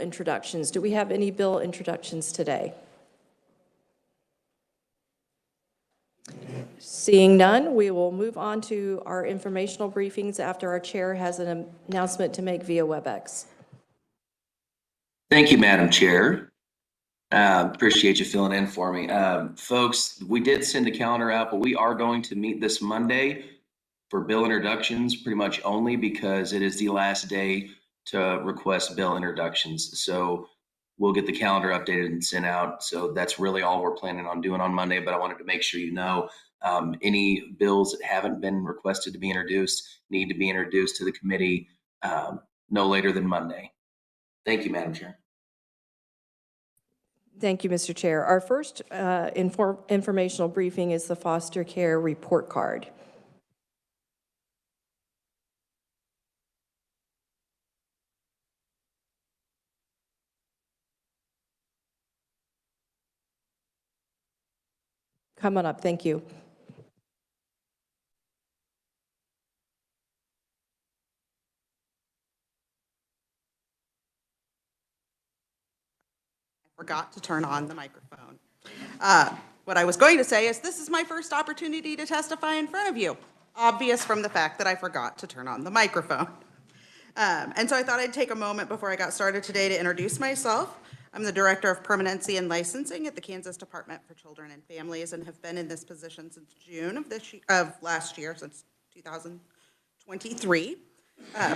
introductions. Do we have any bill introductions today? Seeing none, we will move on to our informational briefings after our chair has an announcement to make via WebEx. Thank you, Madam Chair. Appreciate you filling in for me. Folks, we did send a calendar out, but we are going to meet this Monday for bill introductions pretty much only because it is the last day to request bill introductions. So we'll get the calendar updated and sent out. So that's really all we're planning on doing on Monday, but I wanted to make sure you know any bills that haven't been requested to be introduced need to be introduced to the committee no later than Monday. Thank you, Madam Chair. Thank you, Mr. Chair. Our first informational briefing is the foster care report card. Come on up, thank you. Forgot to turn on the microphone. What I was going to say is this is my first opportunity to testify in front of you, obvious from the fact that I forgot to turn on the microphone. And so I thought I'd take a moment before I got started today to introduce myself. I'm the Director of Permanency and Licensing at the Kansas Department for Children and Families and have been in this position since June of last year, since 2023.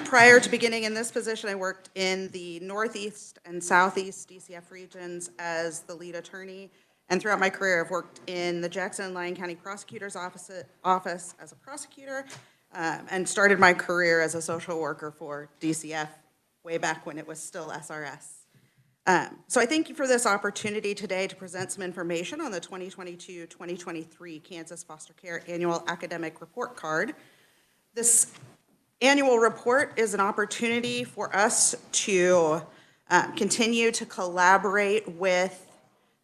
Prior to beginning in this position, I worked in the Northeast and Southeast DCF regions as the lead attorney. And throughout my career, I've worked in the Jackson and Lyon County Prosecutor's Office as a prosecutor and started my career as a social worker for DCF way back when it was still SRS. So I thank you for this opportunity today to present some information on the 2022-2023 Kansas Foster Care Annual Academic Report Card. This annual report is an opportunity for us to continue to collaborate with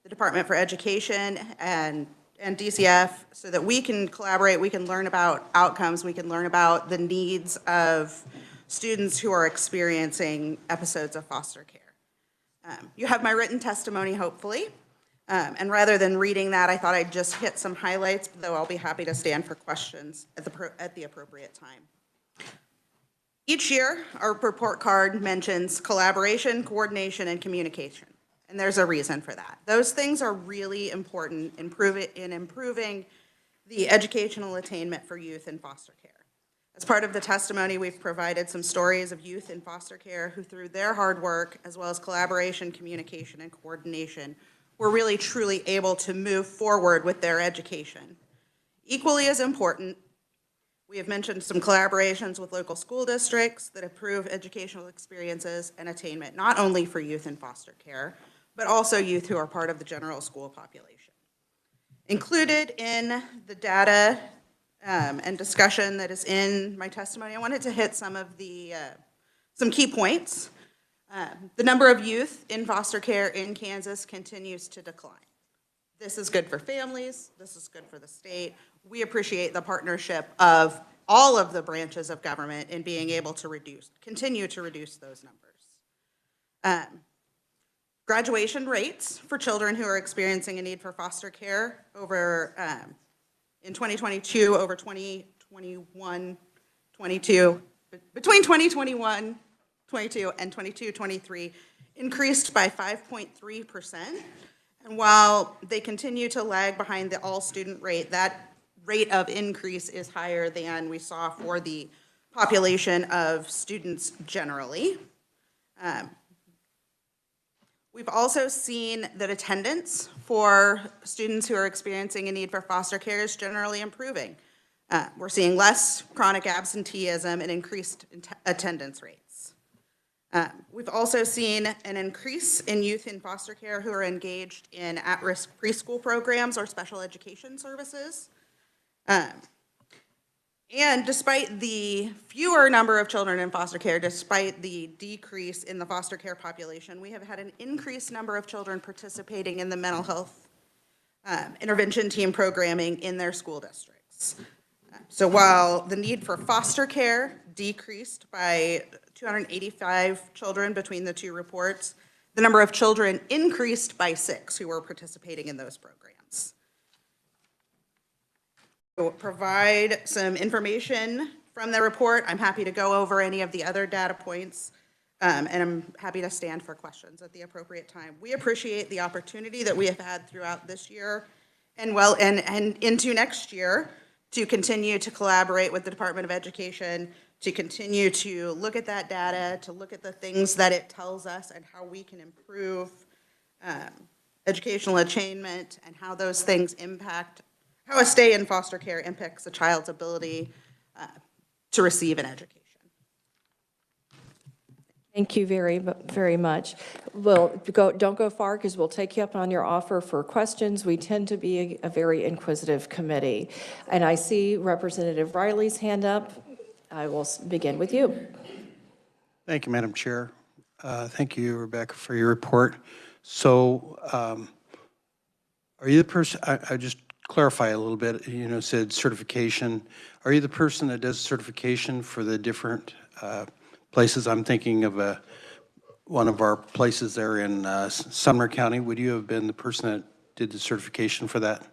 the Department for Education and DCF so that we can collaborate, we can learn about outcomes, we can learn about the needs of students who are experiencing episodes of foster care. You have my written testimony, hopefully, and rather than reading that, I thought I'd just hit some highlights, though I'll be happy to stand for questions at the appropriate time. Each year, our report card mentions collaboration, coordination, and communication, and there's a reason for that. Those things are really important in improving the educational attainment for youth in foster care. As part of the testimony, we've provided some stories of youth in foster care who, through their hard work, as well as collaboration, communication, and coordination, were really truly able to move forward with their education. Equally as important, we have mentioned some collaborations with local school districts that improve educational experiences and attainment, not only for youth in foster care, but also youth who are part of the general school population. Included in the data and discussion that is in my testimony, I wanted to hit some of the some key points. The number of youth in foster care in Kansas continues to decline. This is good for families, this is good for the state. We appreciate the partnership of all of the branches of government in being able to continue to reduce those numbers. Graduation rates for children who are experiencing a need for foster care over in 2022 over 2021, 22, between 2021, 22 and 22, 23 increased by 5.3%. And while they continue to lag behind the all-student rate, that rate of increase is higher than we saw for the population of students generally. We've also seen that attendance for students who are experiencing a need for foster care is generally improving. We're seeing less chronic absenteeism and increased attendance rates. We've also seen an increase in youth in foster care who are engaged in at-risk preschool programs or special education services. And despite the fewer number of children in foster care, despite the decrease in the foster care population, we have had an increased number of children participating in the mental health intervention team programming in their school districts. So while the need for foster care decreased by 285 children between the two reports, the number of children increased by 6 who were participating in those programs. We'll provide some information from the report. I'm happy to go over any of the other data points, and I'm happy to stand for questions at the appropriate time. We appreciate the opportunity that we have had throughout this year and into next year to continue to collaborate with the Department of Education, to continue to look at that data, to look at the things that it tells us and how we can improve educational attainment and how those things impact, how a stay in foster care impacts a child's ability to receive an education. Thank you very much. Don't go far because we'll take you up on your offer for questions. We tend to be a very inquisitive committee. And I see Representative Riley's hand up. I will begin with you. Thank you, Madam Chair. Thank you, Rebecca, for your report. So are you the person, I just clarify a little bit, said certification. Are you the person that does certification for the different places? I'm thinking of one of our places there in Sumner County. Would you have been the person that did the certification for that?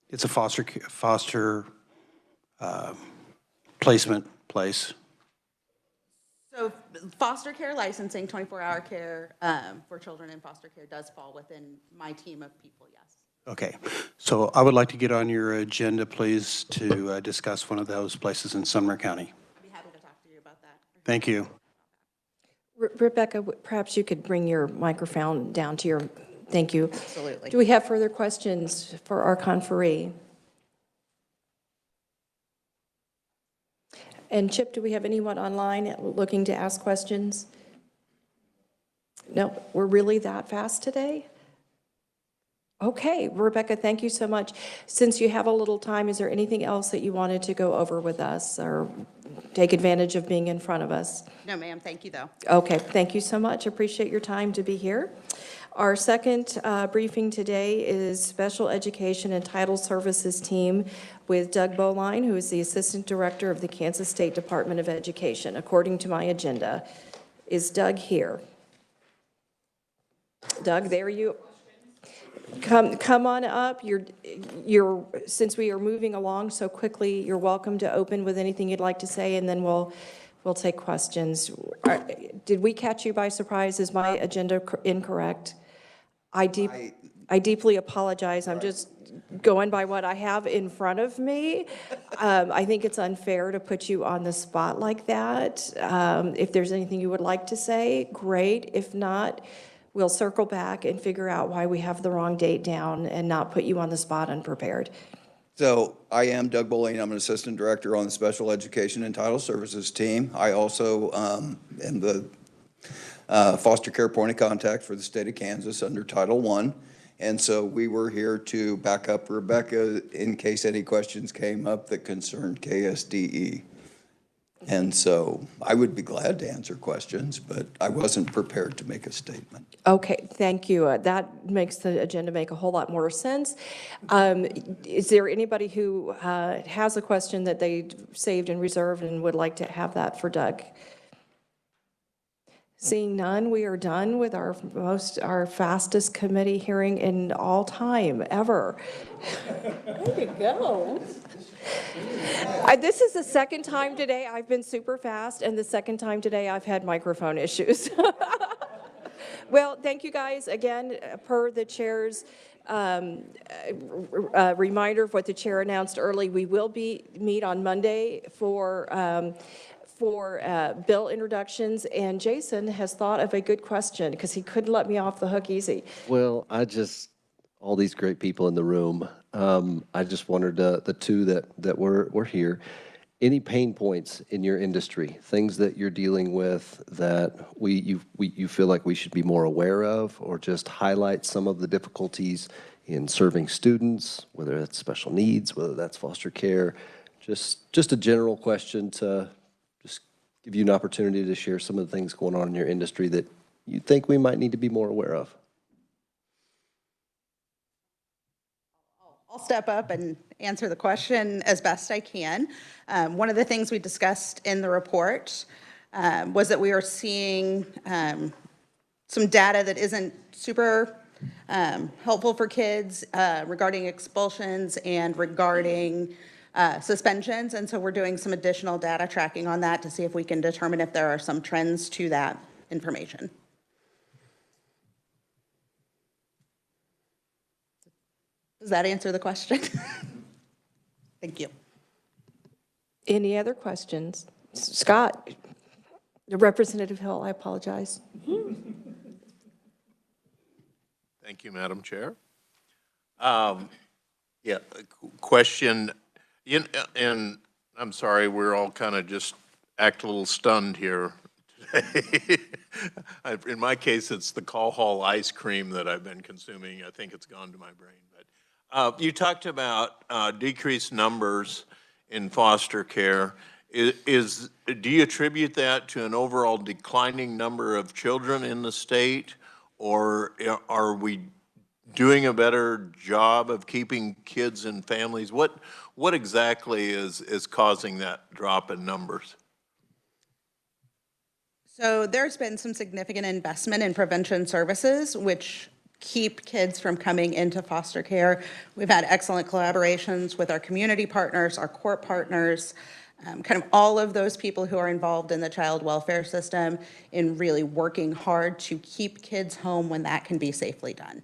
It's a foster placement place. So foster care licensing, 24-hour care for children in foster care does fall within my team of people, yes. Okay, so I would like to get on your agenda, please, to discuss one of those places in Sumner County. I'd be happy to talk to you about that. Thank you. Rebecca, perhaps you could bring your microphone down to your, thank you. Absolutely. Do we have further questions for our conferee? And Chip, do we have anyone online looking to ask questions? No, we're really that fast today? Okay, Rebecca, thank you so much. Since you have a little time, is there anything else that you wanted to go over with us or take advantage of being in front of us? No, ma'am, thank you, though. Okay, thank you so much. Appreciate your time to be here. Our second briefing today is Special Education and Title Services team with Doug Boline, who is the Assistant Director of the Kansas State Department of Education. According to my agenda, is Doug here? Doug, there you come on up. Since we are moving along so quickly, you're welcome to open with anything you'd like to say, and then we'll take questions. Did we catch you by surprise? Is my agenda incorrect? I deeply apologize. I'm just going by what I have in front of me. I think it's unfair to put you on the spot like that. If there's anything you would like to say, great. If not, we'll circle back and figure out why we have the wrong date down and not put you on the spot unprepared. So I am Doug Boline. I'm an assistant director on the Special Education and Title Services team. I also am the foster care point of contact for the state of Kansas under Title I. And so we were here to back up Rebecca in case any questions came up that concerned KSDE. And so I would be glad to answer questions, but I wasn't prepared to make a statement. Okay, thank you. That makes the agenda make a whole lot more sense. Is there anybody who has a question that they saved and reserved and would like to have that for Doug? Seeing none, we are done with our fastest committee hearing in all time, ever. There you go. This is the second time today I've been super fast, and the second time today I've had microphone issues. Well, thank you guys again. Per the chair's reminder of what the chair announced early, we will meet on Monday for bill introductions, and Jason has thought of a good question because he couldn't let me off the hook easy. Well, all these great people in the room, I just wondered, the two that were here, any pain points in your industry, things that you're dealing with that you feel like we should be more aware of, or just highlight some of the difficulties in serving students, whether that's special needs, whether that's foster care, just a general question to just give you an opportunity to share some of the things going on in your industry that you think we might need to be more aware of. I'll step up and answer the question as best I can. One of the things we discussed in the report was that we are seeing some data that isn't super helpful for kids regarding expulsions and regarding suspensions. And so we're doing some additional data tracking on that to see if we can determine if there are some trends to that information. Does that answer the question? Thank you. Any other questions? Scott, Representative Hill, I apologize. Thank you, Madam Chair. Yeah, question, and I'm sorry, we're all kind of just act a little stunned here today. In my case, it's the Call Hall ice cream that I've been consuming. I think it's gone to my brain. But you talked about decreased numbers in foster care. Do you attribute that to an overall declining number of children in the state, or are we doing a better job of keeping kids in families? What exactly is causing that drop in numbers? So there's been some significant investment in prevention services, which keep kids from coming into foster care. We've had excellent collaborations with our community partners, our court partners, kind of all of those people who are involved in the child welfare system in really working hard to keep kids home when that can be safely done.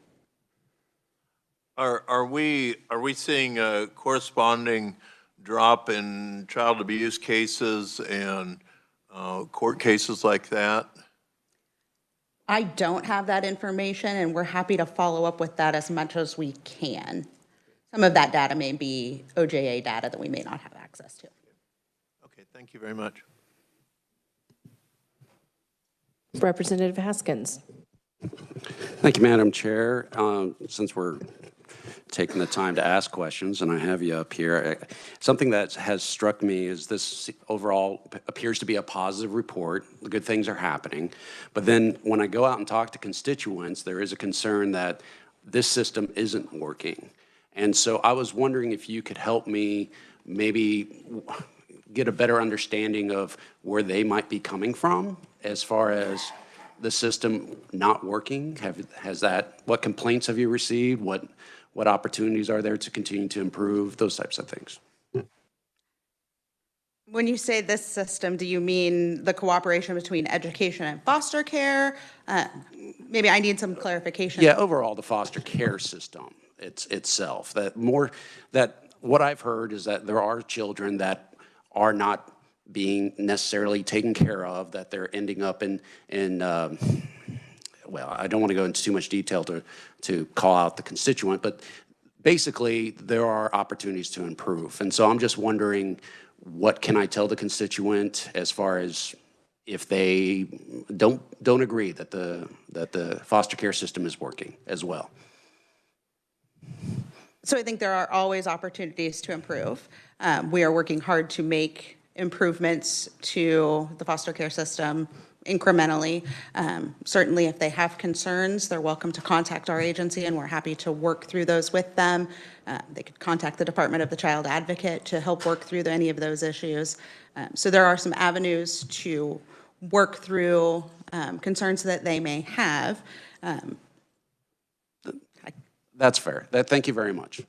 Are we seeing a corresponding drop in child abuse cases and court cases like that? I don't have that information, and we're happy to follow up with that as much as we can. Some of that data may be OJA data that we may not have access to. Okay, thank you very much. Representative Haskins. Thank you, Madam Chair. Since we're taking the time to ask questions, and I have you up here, something that has struck me is this overall appears to be a positive report. The good things are happening. But then when I go out and talk to constituents, there is a concern that this system isn't working. And so I was wondering if you could help me maybe get a better understanding of where they might be coming from as far as the system not working. What complaints have you received? What opportunities are there to continue to improve? Those types of things. When you say this system, do you mean the cooperation between education and foster care? Maybe I need some clarification. Yeah, overall, the foster care system itself. What I've heard is that there are children that are not being necessarily taken care of, that they're ending up in well, I don't want to go into too much detail to call out the constituent, but basically there are opportunities to improve. And so I'm just wondering, what can I tell the constituent as far as if they don't agree that the foster care system is working as well? So I think there are always opportunities to improve. We are working hard to make improvements to the foster care system incrementally. Certainly, if they have concerns, they're welcome to contact our agency, and we're happy to work through those with them. They could contact the Department of the Child Advocate to help work through any of those issues. So there are some avenues to work through concerns that they may have. That's fair. Thank you very much.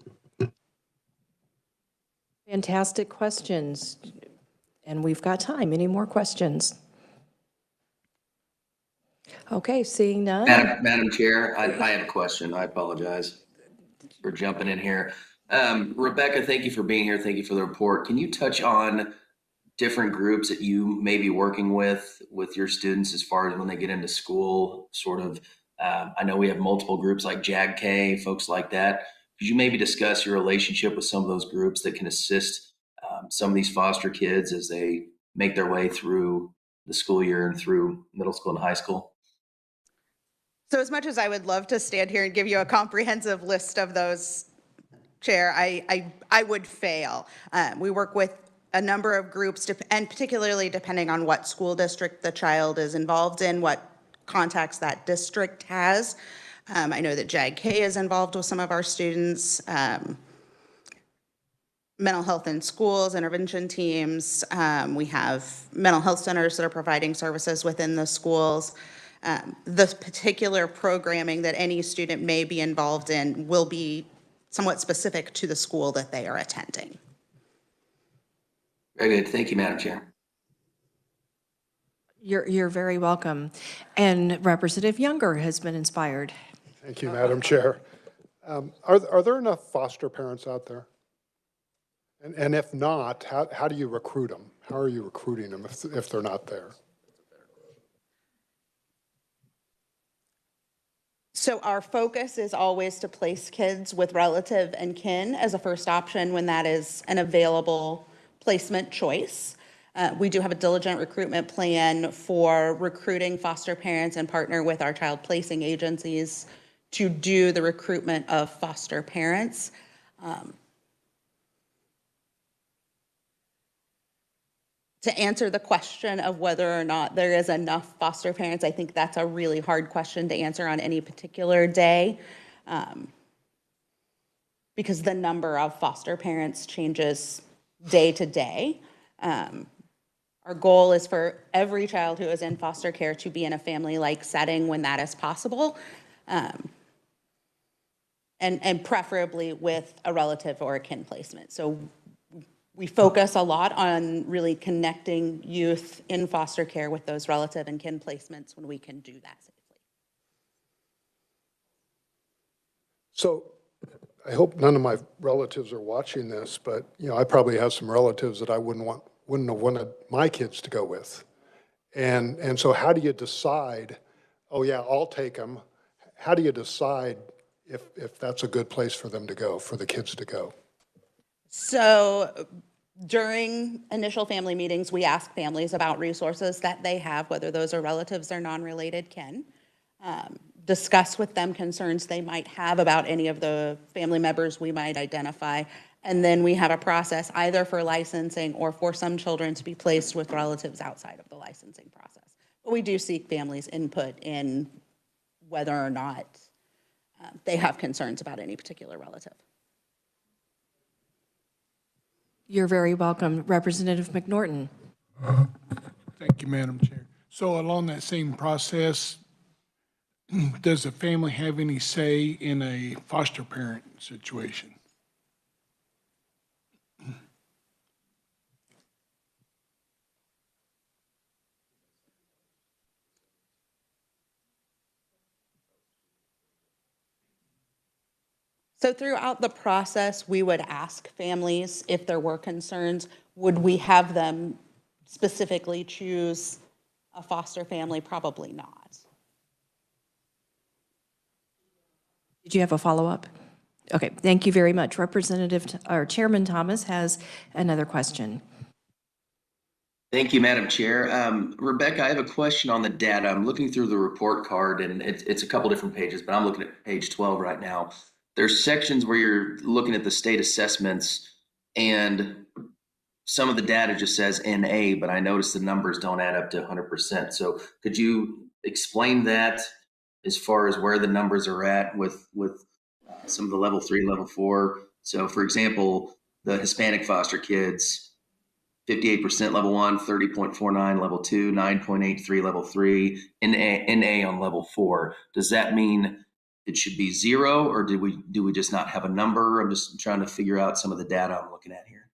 Fantastic questions. And we've got time. Any more questions? Okay, seeing none. Madam Chair, I have a question. I apologize for jumping in here. Rebecca, thank you for being here. Thank you for the report. Can you touch on different groups that you may be working with your students as far as when they get into school, sort of? I know we have multiple groups like JAG-K, folks like that. Could you maybe discuss your relationship with some of those groups that can assist some of these foster kids as they make their way through the school year and through middle school and high school? So as much as I would love to stand here and give you a comprehensive list of those, Chair, I would fail. We work with a number of groups, and particularly depending on what school district the child is involved in, what contacts that district has. I know that JAG-K is involved with some of our students. mental health in schools, intervention teams. We have mental health centers that are providing services within the schools. The particular programming that any student may be involved in will be somewhat specific to the school that they are attending. Very good. Thank you, Madam Chair. You're very welcome. And Representative Younger has been inspired. Thank you, Madam Chair. Are there enough foster parents out there? And if not, how do you recruit them? How are you recruiting them if they're not there? So our focus is always to place kids with relative and kin as a first option when that is an available placement choice. We do have a diligent recruitment plan for recruiting foster parents and partner with our child placing agencies to do the recruitment of foster parents. To answer the question of whether or not there is enough foster parents, I think that's a really hard question to answer on any particular day, because the number of foster parents changes day to day. Our goal is for every child who is in foster care to be in a family-like setting when that is possible, and preferably with a relative or a kin placement. So we focus a lot on really connecting youth in foster care with those relative and kin placements when we can do that safely. So I hope none of my relatives are watching this, but I probably have some relatives that I wouldn't have wanted my kids to go with. And so how do you decide, oh yeah, I'll take them. How do you decide if that's a good place for them to go, for the kids to go? So during initial family meetings, we ask families about resources that they have, whether those are relatives or non-related kin. Discuss with them concerns they might have about any of the family members we might identify. And then we have a process either for licensing or for some children to be placed with relatives outside of the licensing process. But we do seek families' input in whether or not they have concerns about any particular relative. You're very welcome. Representative McNorton. Thank you, Madam Chair. So along that same process, does the family have any say in a foster parent situation? So throughout the process, we would ask families if there were concerns. Would we have them specifically choose a foster family? Probably not. Did you have a follow-up? Okay, thank you very much. Chairman Thomas has another question. Thank you, Madam Chair. Rebecca, I have a question on the data. I'm looking through the report card, and it's a couple different pages, but I'm looking at page 12 right now. There's sections where you're looking at the state assessments, and some of the data just says NA, but I noticed the numbers don't add up to 100%. So could you explain that as far as where the numbers are at with some of the level 3, level 4? So for example, the Hispanic foster kids, 58% level 1, 30.49 level 2, 9.83 level 3, NA on level 4. Does that mean it should be 0, or do we just not have a number? I'm just trying to figure out some of the data I'm looking at here.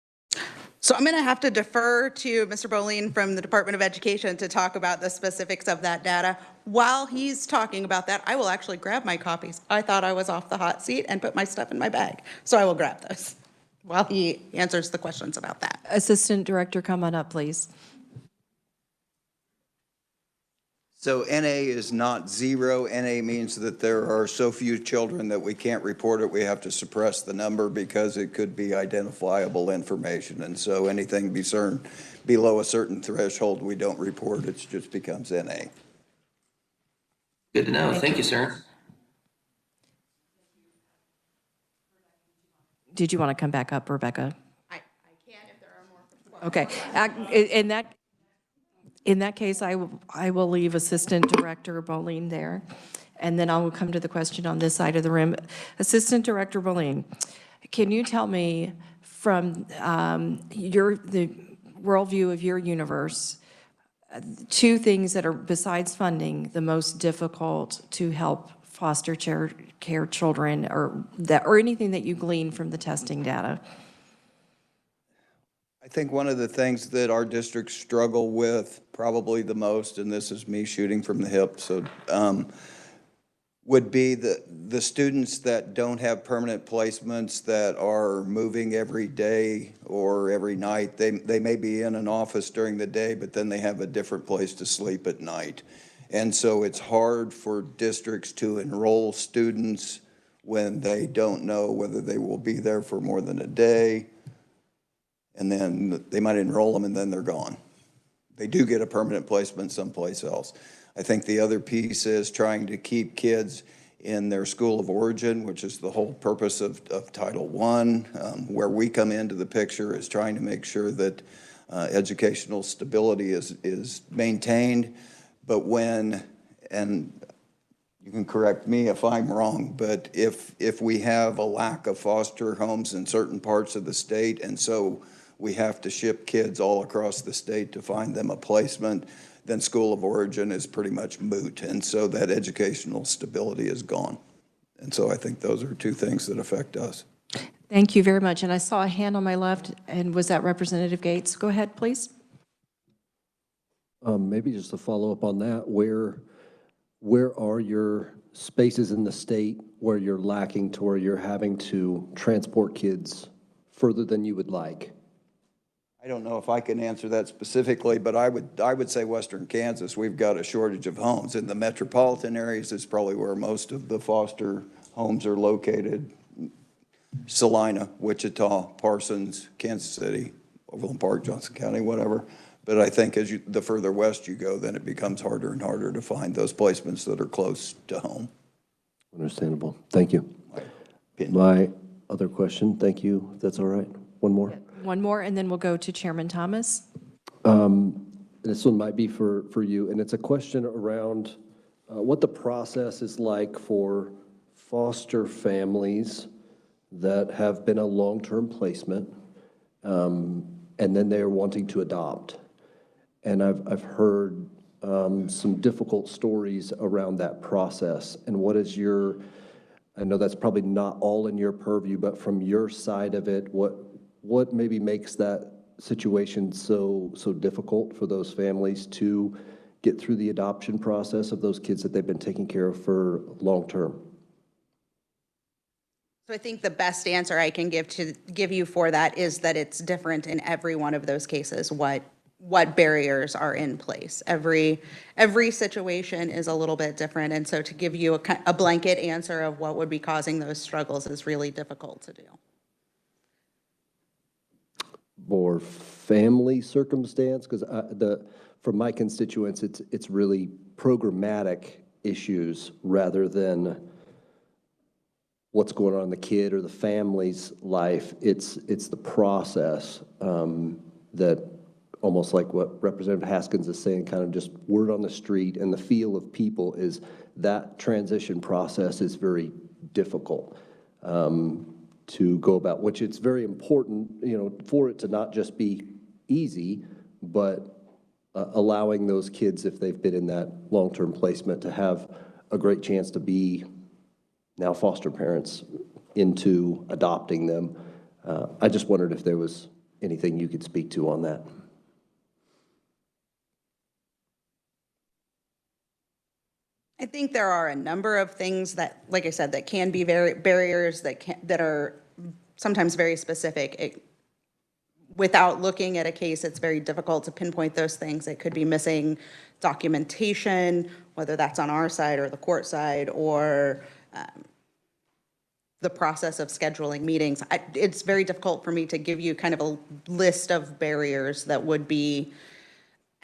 So I'm going to have to defer to Mr. Boleen from the Department of Education to talk about the specifics of that data. While he's talking about that, I will actually grab my copies. I thought I was off the hot seat and put my stuff in my bag. So I will grab those while he answers the questions about that. Assistant Director, come on up, please. So NA is not 0. NA means that there are so few children that we can't report it. We have to suppress the number because it could be identifiable information. And so anything below a certain threshold, we don't report. It just becomes NA. Good to know. Thank you, sir. Did you want to come back up, Rebecca? I can if there are more. Okay. In that case, I will leave Assistant Director Boleen there, and then I will come to the question on this side of the room. Assistant Director Boleen, can you tell me from the worldview of your universe, two things that are, besides funding, the most difficult to help foster care children, or anything that you glean from the testing data? I think one of the things that our districts struggle with probably the most, and this is me shooting from the hip, so would be the students that don't have permanent placements, that are moving every day or every night. They may be in an office during the day, but then they have a different place to sleep at night. And so it's hard for districts to enroll students when they don't know whether they will be there for more than a day. And then they might enroll them and then they're gone. They do get a permanent placement someplace else. I think the other piece is trying to keep kids in their school of origin, which is the whole purpose of Title I. Where we come into the picture is trying to make sure that educational stability is maintained. But when, and you can correct me if I'm wrong, but if we have a lack of foster homes in certain parts of the state, and so we have to ship kids all across the state to find them a placement, then school of origin is pretty much moot. And so that educational stability is gone. And so I think those are two things that affect us. Thank you very much. And I saw a hand on my left, and was that Representative Gates? Go ahead, please. Maybe just to follow up on that, where are your spaces in the state where you're lacking to where you're having to transport kids further than you would like? I don't know if I can answer that specifically, but I would say Western Kansas, we've got a shortage of homes. In the metropolitan areas, it's probably where most of the foster homes are located. Salina, Wichita, Parsons, Kansas City, Overland Park, Johnson County, whatever. But I think as the further west you go, then it becomes harder and harder to find those placements that are close to home. Understandable. Thank you. My other question, thank you, if that's all right. One more? One more, and then we'll go to Chairman Thomas. This one might be for you, and it's a question around what the process is like for foster families that have been a long-term placement, and then they're wanting to adopt. And I've heard some difficult stories around that process. And what is your, I know that's probably not all in your purview, but from your side of it, what maybe makes that situation so difficult for those families to get through the adoption process of those kids that they've been taking care of for long term? So I think the best answer I can give you for that is that it's different in every one of those cases, what barriers are in place. Every situation is a little bit different, and so to give you a blanket answer of what would be causing those struggles is really difficult to do. Or family circumstance, because from my constituents, it's really programmatic issues rather than what's going on in the kid or the family's life. It's the process that, almost like what Representative Haskins is saying, kind of just word on the street and the feel of people, is that transition process is very difficult to go about, which it's very important, for it to not just be easy, but allowing those kids, if they've been in that long-term placement, to have a great chance to be now foster parents into adopting them. I just wondered if there was anything you could speak to on that. I think there are a number of things that, like I said, that can be barriers that are sometimes very specific. Without looking at a case, it's very difficult to pinpoint those things. It could be missing documentation, whether that's on our side or the court side, or the process of scheduling meetings. It's very difficult for me to give you kind of a list of barriers that would be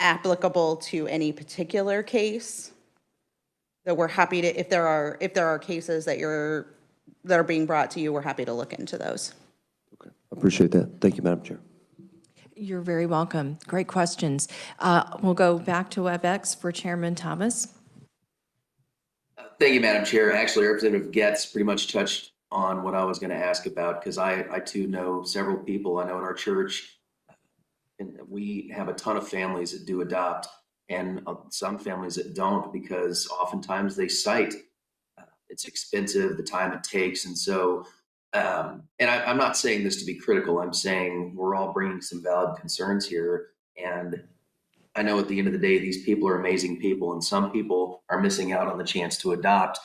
applicable to any particular case. That we're happy to, if there are cases that are being brought to you, we're happy to look into those. Okay, appreciate that. Thank you, Madam Chair. You're very welcome. Great questions. We'll go back to WebEx for Chairman Thomas. Thank you, Madam Chair. Actually, Representative Getz pretty much touched on what I was going to ask about, because I too know several people. I know in our church, and we have a ton of families that do adopt, and some families that don't, because oftentimes they cite it's expensive, the time it takes. And so, I'm not saying this to be critical. I'm saying we're all bringing some valid concerns here. And I know at the end of the day, these people are amazing people, and some people are missing out on the chance to adopt.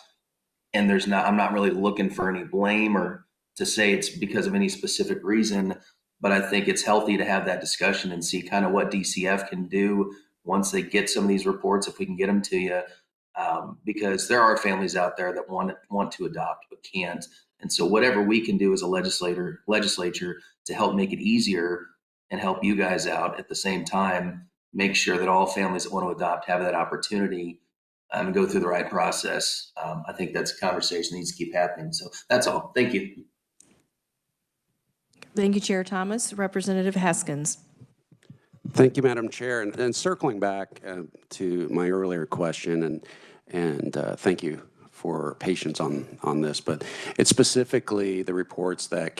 And I'm not really looking for any blame or to say it's because of any specific reason, but I think it's healthy to have that discussion and see kind of what DCF can do once they get some of these reports, if we can get them to you, because there are families out there that want to adopt but can't. And so whatever we can do as a legislature to help make it easier and help you guys out at the same time, make sure that all families that want to adopt have that opportunity and go through the right process. I think that's a conversation that needs to keep happening. So that's all. Thank you. Thank you, Chair Thomas. Representative Haskins. Thank you, Madam Chair. And circling back to my earlier question, and thank you for patience on this, but it's specifically the reports that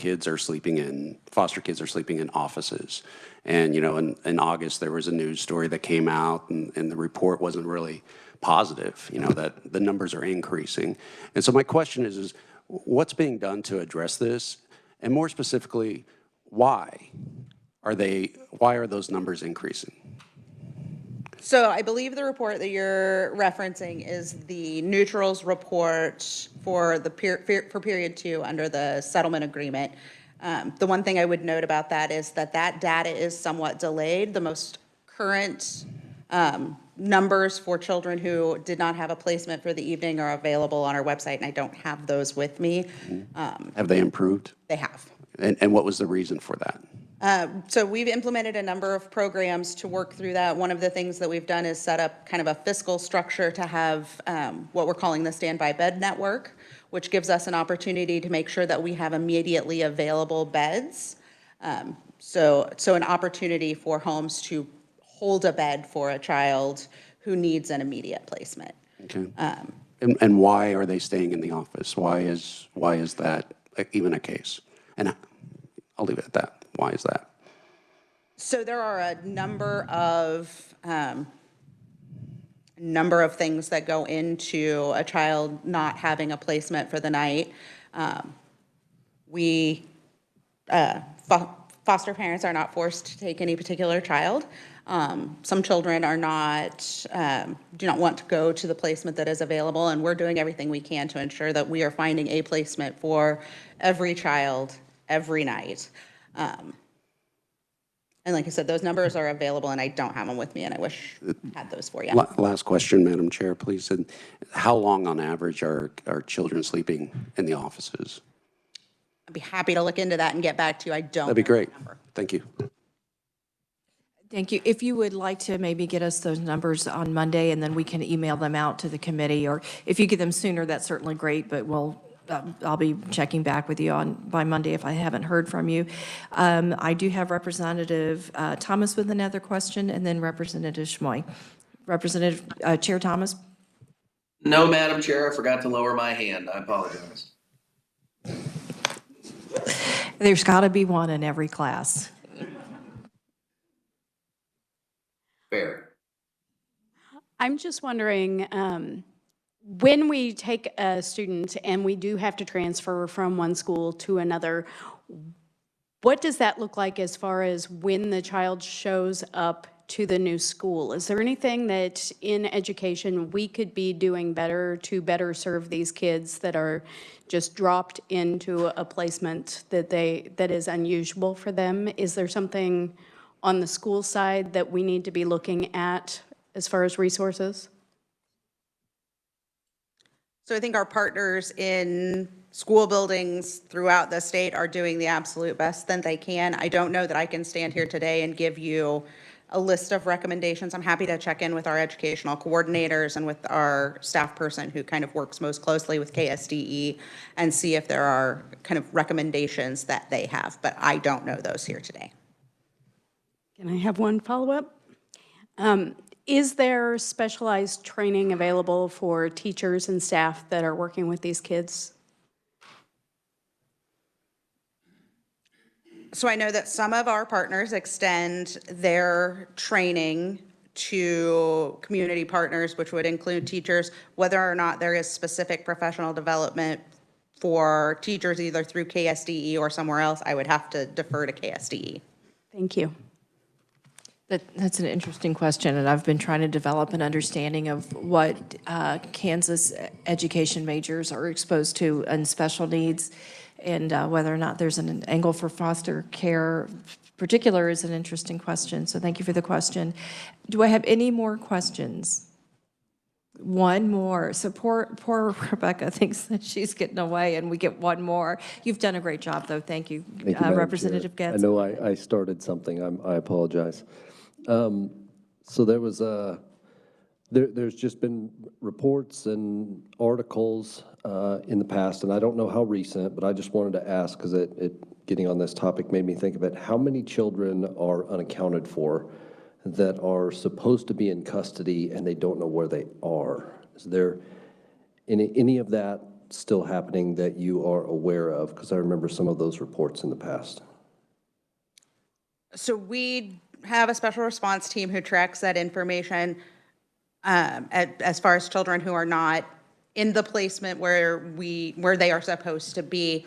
foster kids are sleeping in offices. And, in August, there was a news story that came out, and the report wasn't really positive, that the numbers are increasing. And so my question is what's being done to address this? And more specifically, why are those numbers increasing? So I believe the report that you're referencing is the neutrals report for for period 2 under the settlement agreement. The one thing I would note about that is that data is somewhat delayed. The most current numbers for children who did not have a placement for the evening are available on our website, and I don't have those with me. Have they improved? They have. And what was the reason for that? So we've implemented a number of programs to work through that. One of the things that we've done is set up kind of a fiscal structure to have what we're calling the standby bed network, which gives us an opportunity to make sure that we have immediately available beds. So an opportunity for homes to hold a bed for a child who needs an immediate placement. Okay. And why are they staying in the office? Why is that even a case? And I'll leave it at that. Why is that? So there are a number of things that go into a child not having a placement for the night. Foster parents are not forced to take any particular child. Some children do not want to go to the placement that is available, and we're doing everything we can to ensure that we are finding a placement for every child every night. And like I said, those numbers are available, and I don't have them with me, and I wish I had those for you. Last question, Madam Chair, please. And how long on average are children sleeping in the offices? I'd be happy to look into that and get back to you. I don't. That'd be know great. the number. Thank you. Thank you. If you would like to maybe get us those numbers on Monday, and then we can email them out to the committee, or if you get them sooner, that's certainly great, but I'll be checking back with you by Monday if I haven't heard from you. I do have Representative Thomas with another question, and then Representative Schmoy. Chair Thomas? No, Madam Chair, I forgot to lower my hand. I apologize. There's got to be one in every class. Fair. I'm just wondering, when we take a student and we do have to transfer from one school to another, what does that look like as far as when the child shows up to the new school? Is there anything that in education we could be doing better to better serve these kids that are just dropped into a placement that is unusual for them? Is there something on the school side that we need to be looking at as far as resources? So I think our partners in school buildings throughout the state are doing the absolute best that they can. I don't know that I can stand here today and give you a list of recommendations. I'm happy to check in with our educational coordinators and with our staff person who kind of works most closely with KSDE and see if there are kind of recommendations that they have, but I don't know those here today. Can I have one follow-up? Is there specialized training available for teachers and staff that are working with these kids? So I know that some of our partners extend their training to community partners, which would include teachers. Whether or not there is specific professional development for teachers either through KSDE or somewhere else, I would have to defer to KSDE. Thank you. That's an interesting question, and I've been trying to develop an understanding of what Kansas education majors are exposed to in special needs, and whether or not there's an angle for foster care particular is an interesting question, so thank you for the question. Do I have any more questions? One more. So poor Rebecca thinks that she's getting away, and we get one more. You've done a great job, though. Thank you, Thank you, Madam Representative Chair. Getz. I know I started something. I apologize. So there was there's just been reports and articles in the past, and I don't know how recent, but I just wanted to ask, because getting on this topic made me think of it. How many children are unaccounted for that are supposed to be in custody and they don't know where they are? Is there any of that still happening that you are aware of? Because I remember some of those reports in the past. So we have a special response team who tracks that information as far as children who are not in the placement where they are supposed to be.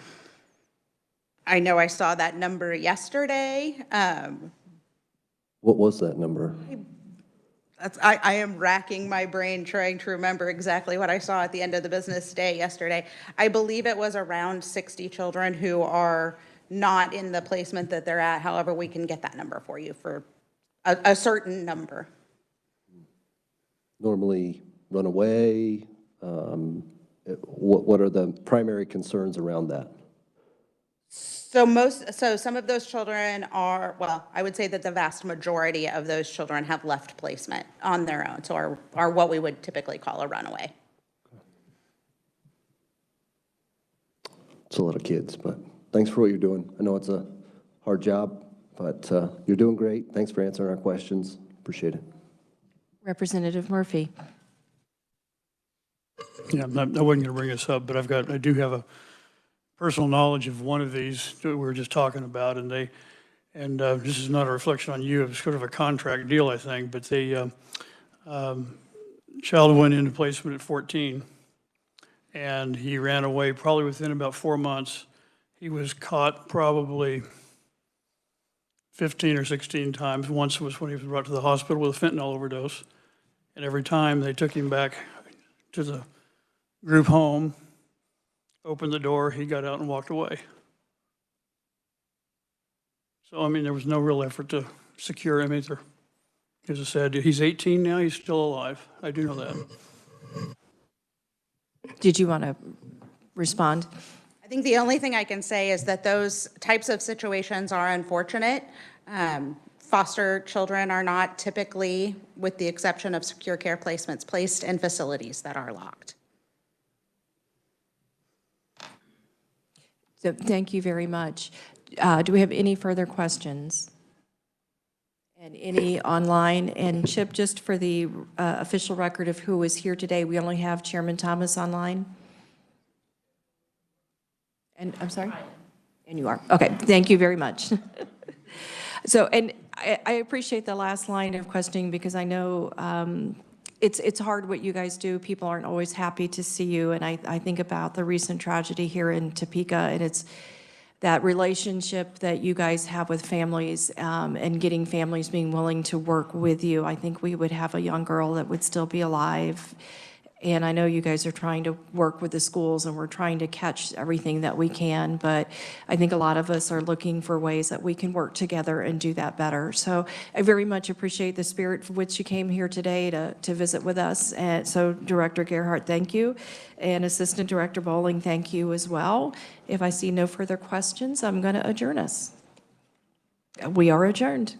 I know I saw that number yesterday. What was that number? I am racking my brain trying to remember exactly what I saw at the end of the business day yesterday. I believe it was around 60 children who are not in the placement that they're at. However, we can get that number for you for a certain number. Normally run away? What are the primary concerns around that? So some of those children are, well, I would say that the vast majority of those children have left placement on their own, so are what we would typically call a runaway. It's a lot of kids, but thanks for what you're doing. I know it's a hard job, but you're doing great. Thanks for answering our questions. Appreciate it. Representative Murphy. Yeah, I wasn't going to bring this up, but I do have a personal knowledge of one of these that we were just talking about, and this is not a reflection on you. It's sort of a contract deal, I think, but child went into placement at 14, and he ran away probably within about 4 months. He was caught probably 15 or 16 times. Once was when he was brought to the hospital with a fentanyl overdose, and every time they took him back to the group home, opened the door, he got out and walked away. So, I mean, there was no real effort to secure him either. As I said, he's 18 now, he's still alive. I do know that. Did you want to respond? I think the only thing I can say is that those types of situations are unfortunate. Foster children are not typically, with the exception of secure care placements, placed in facilities that are locked. So thank you very much. Do we have any further questions? And any online? And Chip, just for the official record of who is here today, we only have Chairman Thomas online? And I'm sorry? And you are. Okay, thank you very much. So, and I appreciate the last line of questioning, because I know it's hard what you guys do. People aren't always happy to see you, and I think about the recent tragedy here in Topeka, and it's that relationship that you guys have with families, and getting families being willing to work with you. I think we would have a young girl that would still be alive. And I know you guys are trying to work with the schools, and we're trying to catch everything that we can, but I think a lot of us are looking for ways that we can work together and do that better. So I very much appreciate the spirit for which you came here today to visit with us. And so Director Gerhardt, thank you. And Assistant Director Bowling, thank you as well. If I see no further questions, I'm going to adjourn us. We are adjourned.